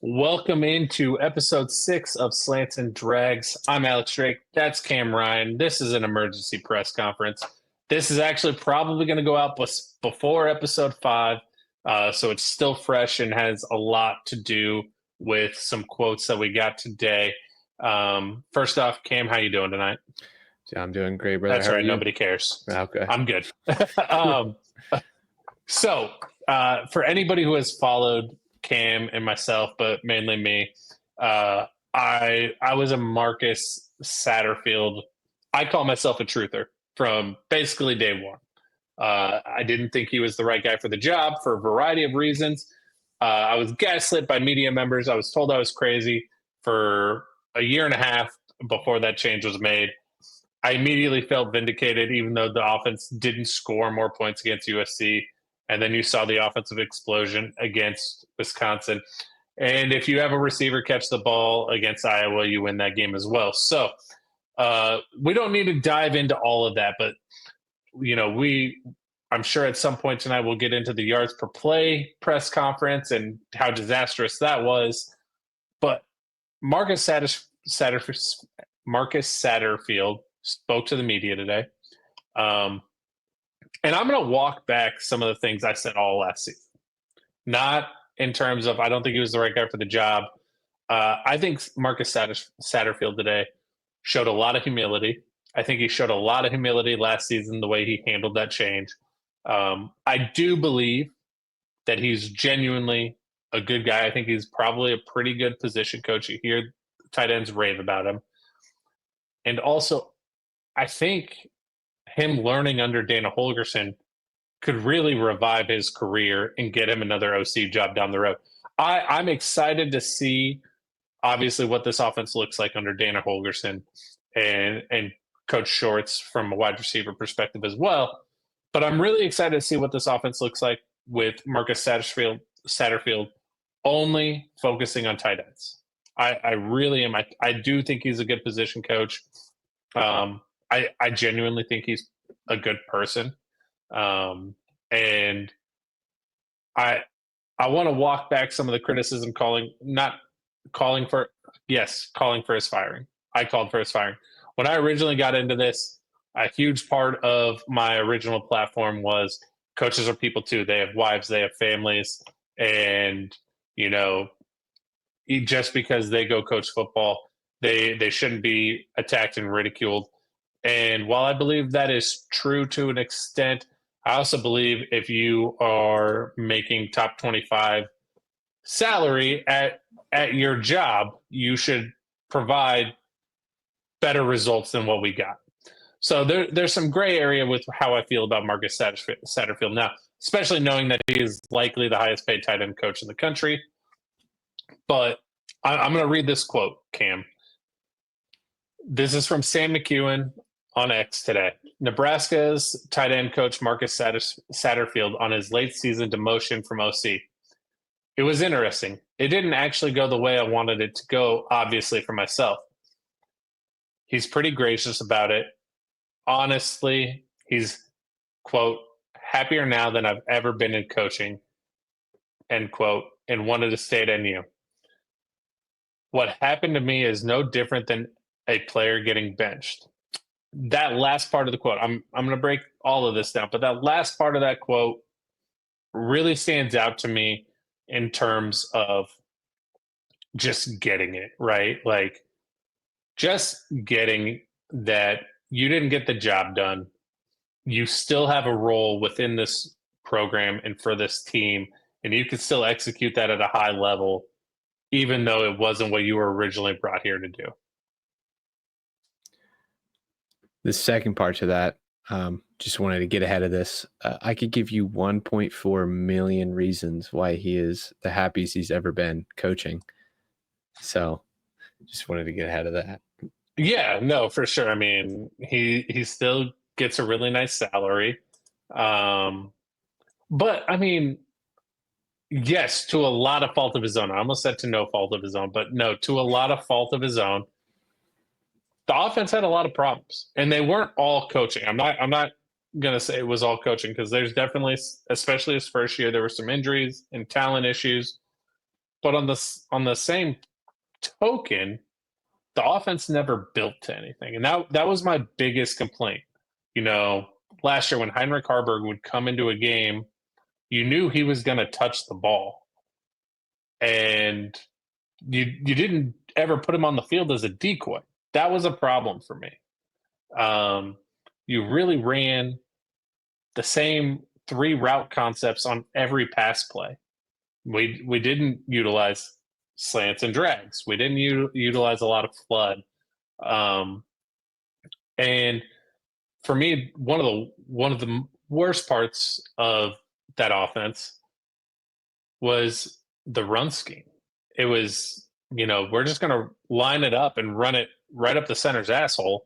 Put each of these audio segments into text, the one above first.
Welcome into episode 6 of Slants and Drags. I'm Alex Drake. That's Cam Ryan. This is an emergency press conference. This is actually probably going to go out before episode 5, so it's still fresh and has a lot to do with some quotes that we got today. First off, Cam, how you doing tonight? Yeah, I'm doing great, brother. That's How right. are you? Nobody cares. Okay. I'm good. For anybody who has followed Cam and myself, but mainly me, I was a Marcus Satterfield. I call myself a truther from basically day one. I didn't think he was the right guy for the job for a variety of reasons. I was gaslit by media members. I was told I was crazy for a year and a half before that change was made. I immediately felt vindicated, even though the offense didn't score more points against USC. And then you saw the offensive explosion against Wisconsin. And if you have a receiver catch the ball against Iowa, you win that game as well. So we don't need to dive into all of that, but I'm sure at some point tonight we'll get into the yards per play press conference and how disastrous that was. But Marcus Satterfield spoke to the media today. And I'm going to walk back some of the things I said all last season. Not in terms of I don't think he was the right guy for the job. I think Marcus Satterfield today showed a lot of humility. I think he showed a lot of humility last season, the way he handled that change. I do believe that he's genuinely a good guy. I think he's probably a pretty good position coach. You hear tight ends rave about him. And also, I think him learning under Dana Holgorsen could really revive his career and get him another OC job down the road. I'm excited to see, obviously, what this offense looks like under Dana Holgorsen and Coach Shorts from a wide receiver perspective as well. But I'm really excited to see what this offense looks like with Marcus Satterfield only focusing on tight ends. I really am. I do think he's a good position coach. I genuinely think he's a good person. And I want to walk back some of the criticism calling for his firing. I called for his firing. When I originally got into this, a huge part of my original platform was coaches are people too. They have wives, they have families, and just because they go coach football, they shouldn't be attacked and ridiculed. And while I believe that is true to an extent, I also believe if you are making top 25 salary at your job, you should provide better results than what we got. So there's some gray area with how I feel about Marcus Satterfield now, especially knowing that he is likely the highest paid tight end coach in the country. But I'm going to read this quote, Cam. This is from Sam McEwen on X today. Nebraska's tight end coach Marcus Satterfield on his late season demotion from OC. It was interesting. It didn't actually go the way I wanted it to go, obviously, for myself. He's pretty gracious about it. Honestly, he's, quote, happier now than I've ever been in coaching, end quote, and wanted to stay at NU. What happened to me is no different than a player getting benched. That last part of the quote, I'm going to break all of this down, but that last part of that quote really stands out to me in terms of just getting it, right? Like just getting that you didn't get the job done. You still have a role within this program and for this team, and you can still execute that at a high level, even though it wasn't what you were originally brought here to do. The second part to that, just wanted to get ahead of this. I could give you 1.4 million reasons why he is the happiest he's ever been coaching. So just wanted to get ahead of that. Yeah, no, for sure. I mean, he still gets a really nice salary. But I mean, yes, to a lot of fault of his own. I almost said to no fault of his own, but no, to a lot of fault of his own. The offense had a lot of problems, and they weren't all coaching. I'm not going to say it was all coaching because there's definitely, especially his first year, there were some injuries and talent issues. But on the same token, the offense never built to anything. And that was my biggest complaint. Last year when Heinrich Harburg would come into a game, you knew he was going to touch the ball. And you didn't ever put him on the field as a decoy. That was a problem for me. You really ran the same 3 route concepts on every pass play. We didn't utilize slants and drags. We didn't utilize a lot of flood. And for me, one of the worst parts of that offense was the run scheme. It was, we're just going to line it up and run it right up the center's asshole.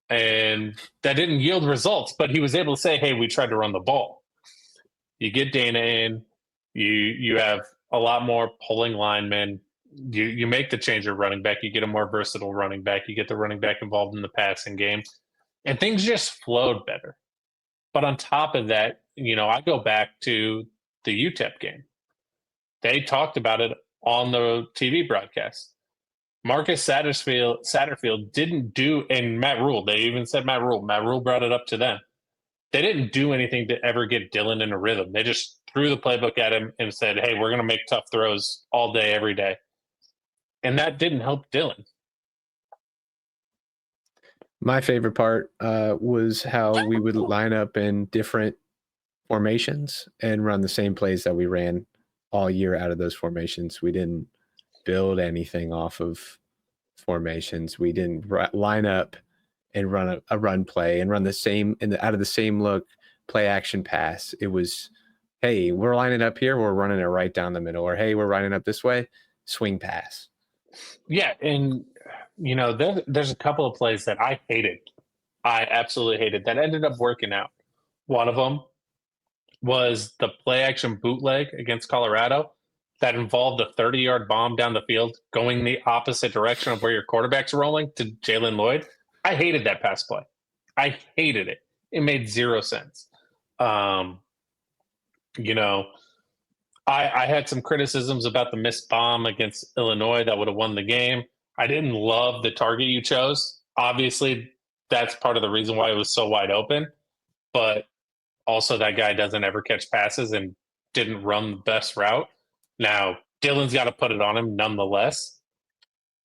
And that didn't yield results, but he was able to say, hey, we tried to run the ball. You get Dana in, you have a lot more pulling linemen. You make the change of running back. You get a more versatile running back. You get the running back involved in the passing game. And things just flowed better. But on top of that, I go back to the UTEP game. They talked about it on the TV broadcast. Marcus Satterfield didn't do, and Matt Rule, they even said Matt Rule brought it up to them. They didn't do anything to ever get Dylan in a rhythm. They just threw the playbook at him and said, hey, we're going to make tough throws all day, every day. And that didn't help Dylan. My favorite part was how we would line up in different formations and run the same plays that we ran all year out of those formations. We didn't build anything off of formations. We didn't line up and run a run play and run the same out of the same look play action pass. It was, hey, we're lining up here, we're running it right down the middle, or hey, we're lining up this way, swing pass. Yeah, and there's a couple of plays that I hated. I absolutely hated that ended up working out. One of them was the play action bootleg against Colorado that involved a 30-yard bomb down the field going the opposite direction of where your quarterback's rolling to Jalen Lloyd. I hated that pass play. I hated it. It made zero sense. I had some criticisms about the missed bomb against Illinois that would have won the game. I didn't love the target you chose. Obviously, that's part of the reason why it was so wide open. But also, that guy doesn't ever catch passes and didn't run the best route. Now, Dylan's got to put it on him nonetheless.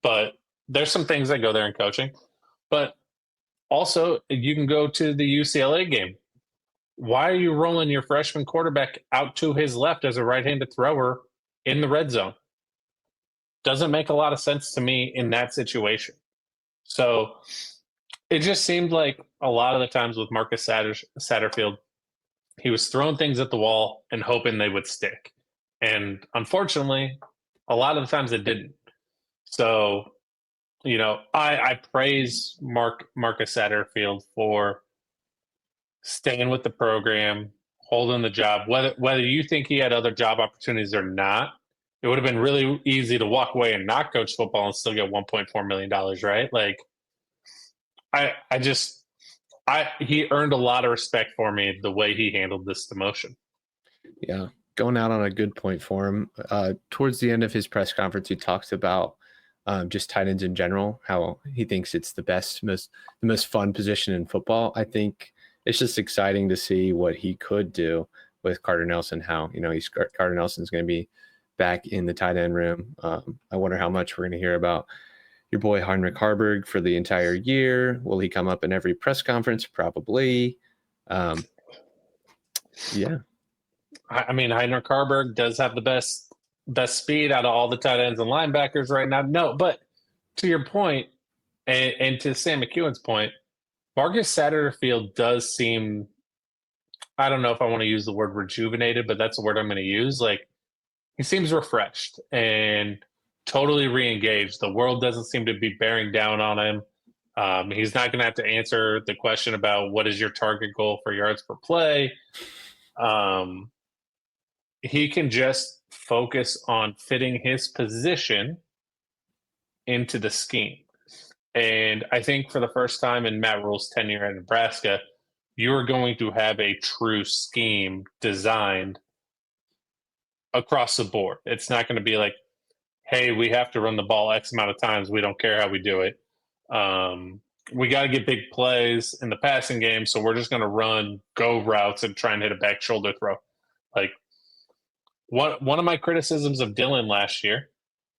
But there's some things that go there in coaching. But also, you can go to the UCLA game. Why are you rolling your freshman quarterback out to his left as a right-handed thrower in the red zone? Doesn't make a lot of sense to me in that situation. So it just seemed like a lot of the times with Marcus Satterfield, he was throwing things at the wall and hoping they would stick. And unfortunately, a lot of the times it didn't. So, I praise Marcus Satterfield for staying with the program, holding the job. Whether you think he had other job opportunities or not, it would have been really easy to walk away and not coach football and still get $1.4 million, right? Like, he earned a lot of respect for me the way he handled this demotion. Yeah, going out on a good point for him. Towards the end of his press conference, he talks about just tight ends in general, how he thinks it's the most fun position in football. I think it's just exciting to see what he could do with Carter Nelson, how, Carter Nelson's going to be back in the tight end room. I wonder how much we're going to hear about your boy Heinrich Harburg for the entire year. Will he come up in every press conference? Probably. Yeah. I mean, Heinrich Harburg does have the best speed out of all the tight ends and linebackers right now. No, but to your point, and to Sam McEwen's point, Marcus Satterfield does seem, I don't know if I want to use the word rejuvenated, but that's the word I'm going to use. Like, he seems refreshed and totally re-engaged. The world doesn't seem to be bearing down on him. He's not going to have to answer the question about what is your target goal for yards per play. He can just focus on fitting his position into the scheme. And I think for the first time in Matt Rule's tenure at Nebraska, you're going to have a true scheme designed across the board. It's not going to be like, hey, we have to run the ball X amount of times. We don't care how we do it. We got to get big plays in the passing game, so we're just going to run go routes and try and hit a back shoulder throw. Like one of my criticisms of Dylan last year,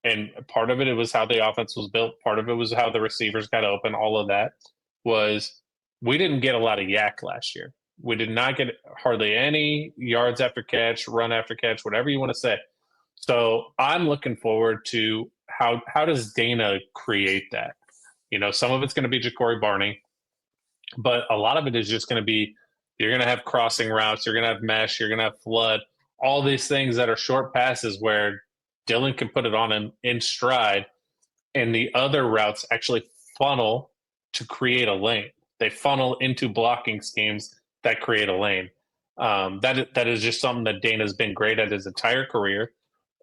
and part of it was how the offense was built, part of it was how the receivers got open, all of that, was we didn't get a lot of yak last year. We did not get hardly any yards after catch, run after catch, whatever you want to say. So I'm looking forward to how does Dana create that? You know, some of it's going to be Ja'Cory Barney, but a lot of it is just going to be you're going to have crossing routes, you're going to have mesh, you're going to have flood, all these things that are short passes where Dylan can put it on in stride, and the other routes actually funnel to create a lane. They funnel into blocking schemes that create a lane. That is just something that Dana's been great at his entire career,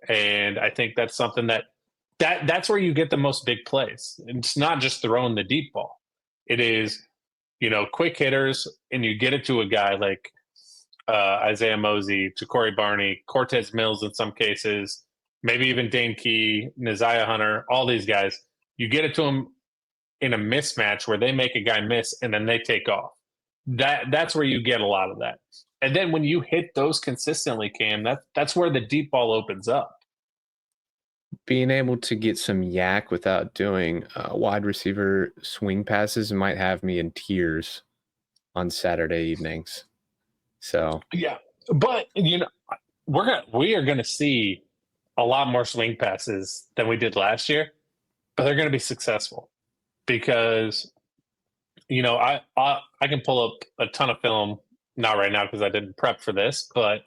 and I think that's something that's where you get the most big plays. It's not just throwing the deep ball. It is, you know, quick hitters, and you get it to a guy like Isaiah Mosey, Ja'Cory Barney, Cortez Mills in some cases, maybe even Dane Key, Naziah Hunter, all these guys. You get it to them in a mismatch where they make a guy miss and then they take off. That's where you get a lot of that. And then when you hit those consistently, Cam, that's where the deep ball opens up. Being able to get some yak without doing wide receiver swing passes might have me in tears on Saturday evenings. So yeah, but you know, we are gonna see a lot more swing passes than we did last year, but they're gonna be successful because you know I can pull up a ton of film, not right now because I didn't prep for this, but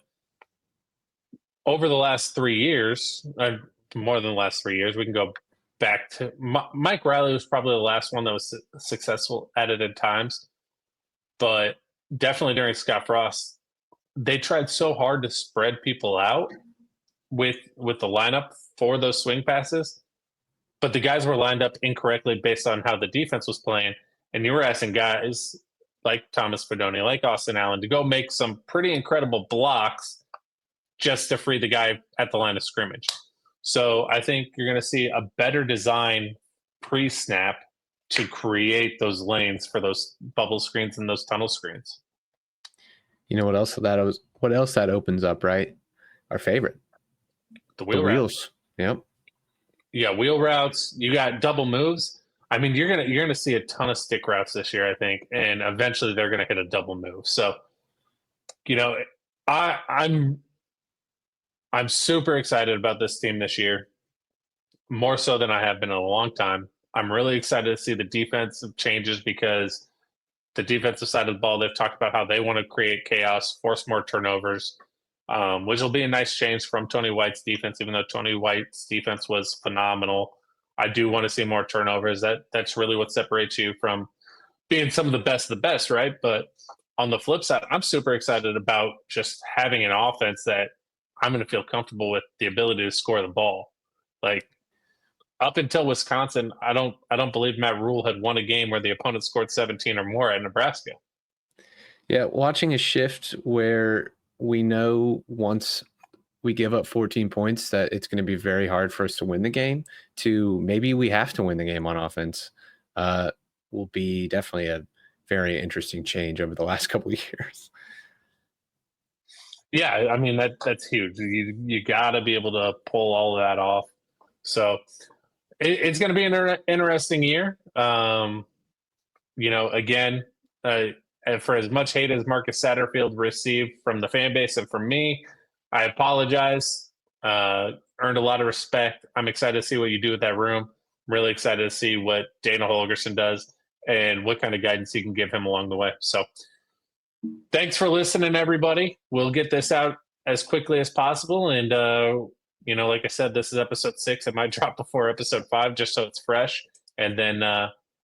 over the last 3 years, more than the last 3 years, we can go back to Mike Riley was probably the last one that was successful at it at times, but definitely during Scott Frost, they tried so hard to spread people out with the lineup for those swing passes, but the guys were lined up incorrectly based on how the defense was playing, and you were asking guys like Thomas Fedoni, like Austin Allen, to go make some pretty incredible blocks just to free the guy at the line of scrimmage. So I think you're going to see a better design pre-snap to create those lanes for those bubble screens and those tunnel screens. You know what else that opens up, right? Our favorite. The wheels. Yep. Yeah, wheel routes. You got double moves. I mean, you're gonna see a ton of stick routes this year, I think, and eventually they're gonna hit a double move. So, you know, I'm super excited about this team this year, more so than I have been in a long time. I'm really excited to see the defensive changes because the defensive side of the ball, they've talked about how they want to create chaos, force more turnovers, which will be a nice change from Tony White's defense, even though Tony White's defense was phenomenal. I do want to see more turnovers. That's really what separates you from being some of the best, right? But on the flip side, I'm super excited about just having an offense that I'm going to feel comfortable with the ability to score the ball. Like up until Wisconsin, I don't believe Matt Rule had won a game where the opponent scored 17 or more at Nebraska. Yeah, watching a shift where we know once we give up 14 points that it's going to be very hard for us to win the game to maybe we have to win the game on offense will be definitely a very interesting change over the last couple of years. Yeah, I mean that's huge. You got to be able to pull all of that off. So it's going to be an interesting year. You know, again, for as much hate as Marcus Satterfield received from the fan base and from me, I apologize. Earned a lot of respect. I'm excited to see what you do with that room. Really excited to see what Dana Holgorsen does and what kind of guidance you can give him along the way. So thanks for listening, everybody. We'll get this out as quickly as possible. And, you know, like I said, this is episode 6. It might drop before episode 5 just so it's fresh. And then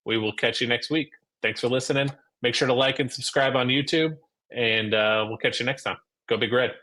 we will catch you next week. Thanks for listening. Make sure to like and subscribe on YouTube. And we'll catch you next time. Go Big Red.